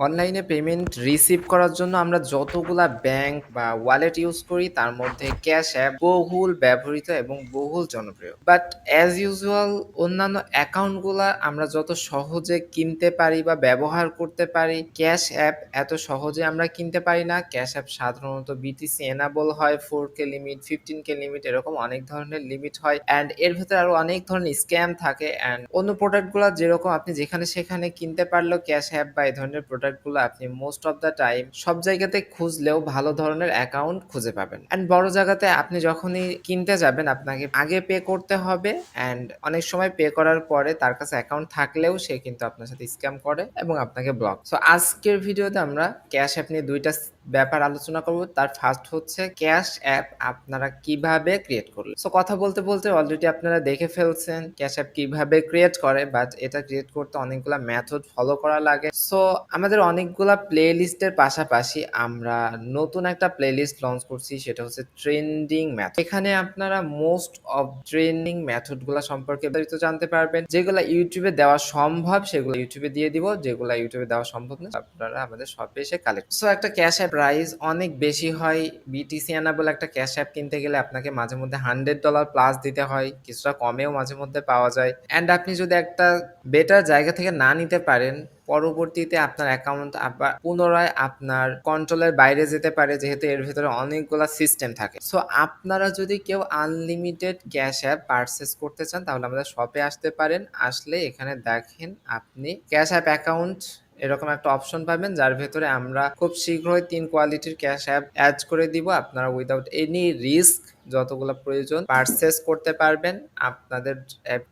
অনলাইনে payment receive করার জন্য আমরা যতগুলা ব্যাংক বা ওয়ালেট ইউজ করি তার মধ্যে ক্যাশ অ্যাপ বহুল ব্যবহৃত এবং বহুল জনপ্রিয়। বাট অ্যাজ ইউজুয়াল অন্যান্য অ্যাকাউন্টগুলা আমরা যত সহজে কিনতে পারি বা ব্যবহার করতে পারি, ক্যাশ অ্যাপ এত সহজে আমরা কিনতে পারি না। ক্যাশ অ্যাপ সাধারণত বিটিসি এনাবল হয়, 4K লিমিট, 15K লিমিট, এরকম অনেক ধরনের লিমিট হয়। অ্যান্ড এর ভেতরে আরো অনেক ধরনের স্ক্যাম থাকে। অ্যান্ড অন্য প্রোডাক্টগুলো যেরকম আপনি যেখানে সেখানে কিনতে পারলেও ক্যাশ অ্যাপ বা এই ধরনের প্রোডাক্টগুলো আপনি মোস্ট অফ দ্য টাইম সব জায়গাতে খুঁজলেও ভালো ধরনের অ্যাকাউন্ট খুঁজে পাবেন। অ্যান্ড বড় জায়গাতে আপনি যখনই কিনতে যাবেন আপনাকে আগে পে করতে হবে। অ্যান্ড অনেক সময় পে করার পরে তার কাছে অ্যাকাউন্ট থাকলেও সে কিন্তু আপনার সাথে স্ক্যাম করে এবং আপনাকে ব্লক। সো আজকের ভিডিওতে আমরা ক্যাশ অ্যাপ নিয়ে দুইটা ব্যাপার আলোচনা করব। তার ফার্স্ট হচ্ছে ক্যাশ অ্যাপ আপনারা কিভাবে ক্রিয়েট করলেন। সো কথা বলতে বলতে অলরেডি আপনারা দেখে ফেলছেন ক্যাশ অ্যাপ কিভাবে ক্রিয়েট করে, বাট এটা ক্রিয়েট করতে অনেকগুলা মেথড ফলো করা লাগে। সো আমাদের অনেকগুলা প্লে লিস্টের পাশাপাশি আমরা নতুন একটা প্লে লিস্ট লঞ্চ করছি, সেটা হচ্ছে ট্রেন্ডিং মেথড। এখানে আপনারা মোস্ট অফ ট্রেন্ডিং মেথড গুলা সম্পর্কে বিস্তারিত জানতে পারবেন। যেগুলা ইউটিউবে দেওয়া সম্ভব সেগুলো ইউটিউবে দিয়ে দিব, যেগুলা ইউটিউবে দেওয়া সম্ভব না আপনারা আমাদের শপে এসে কালেক্ট। সো একটা ক্যাশ অ্যাপ প্রাইস অনেক বেশি হয়। বিটিসি এনাবল একটা ক্যাশ অ্যাপ কিনতে গেলে আপনাকে মাঝে মধ্যে $100 প্লাস দিতে হয়, কিছুটা কমেও মাঝে মধ্যে পাওয়া যায়। অ্যান্ড আপনি যদি একটা বেটার জায়গা থেকে না নিতে পারেন, পরবর্তীতে আপনার অ্যাকাউন্ট আবার পুনরায় আপনার কন্ট্রোলের বাইরে যেতে পারে, যেহেতু এর ভিতরে অনেকগুলো সিস্টেম থাকে। সো আপনারা যদি কেউ আনলিমিটেড ক্যাশ অ্যাপ পারচেস করতে চান তাহলে আমাদের শপে আসতে পারেন। আসলে এখানে দেখেন আপনি ক্যাশ অ্যাপ অ্যাকাউন্ট এরকম একটা অপশন পাবেন, যার ভেতরে আমরা খুব শীঘ্রই 3 কোয়ালিটির ক্যাশ অ্যাপ অ্যাড করে দিব। আপনারা উইদাউট এনি রিস্ক যতগুলো প্রয়োজন পারচেস করতে পারবেন। আপনাদের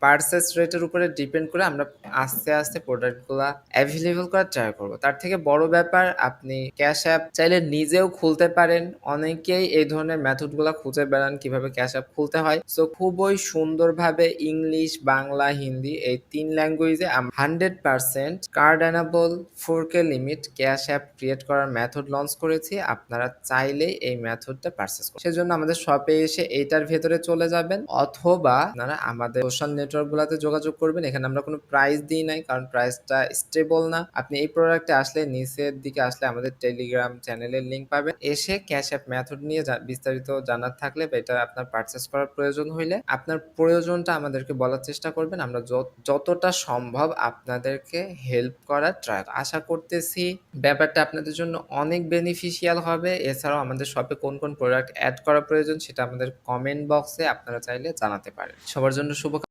পারচেস রেটের উপরে ডিপেন্ড করে আমরা আস্তে আস্তে প্রোডাক্টগুলো অ্যাভেলেবল করার ট্রাই করবো। তার থেকে বড় ব্যাপার, আপনি ক্যাশ অ্যাপ চাইলে নিজেও খুলতে পারেন। অনেকেই এই ধরনের মেথডগুলো খুঁজে বেড়ান কিভাবে ক্যাশ অ্যাপ খুলতে হয়। সো খুবই সুন্দরভাবে ইংলিশ, বাংলা, হিন্দি এই 3 ল্যাঙ্গুয়েজে 100% card enable 4K limit cash app create করার মেথড লঞ্চ করেছি। আপনারা চাইলেই এই মেথডটা পারচেস করুন। সেজন্য আমাদের শপে এসে এইটার ভেতরে চলে যাবেন, অথবা আপনারা আমাদের সোশ্যাল নেটওয়ার্কগুলোতে যোগাযোগ করবেন। এখানে আমরা কোনো প্রাইস দিই নাই, কারণ প্রাইসটা স্টেবল না। আপনি এই প্রোডাক্টে আসলে নিচের দিকে আসলে আমাদের টেলিগ্রাম চ্যানেলের লিঙ্ক পাবেন। এসে ক্যাশ অ্যাপ মেথড নিয়ে বিস্তারিত জানার থাকলে বা এটা আপনার পারচেস করার প্রয়োজন হইলে আপনার প্রয়োজনটা আমাদেরকে বলার চেষ্টা করবেন। আমরা যতটা সম্ভব আপনাদেরকে হেল্প করার ট্রাই। আশা করতেছি ব্যাপারটা আপনাদের জন্য অনেক বেনিফিশিয়াল হবে। এছাড়াও আমাদের শপে কোন কোন প্রোডাক্ট অ্যাড করা প্রয়োজন সেটা আমাদের কমেন্ট বক্সে আপনারা চাইলে জানাতে পারেন। সবার জন্য শুভ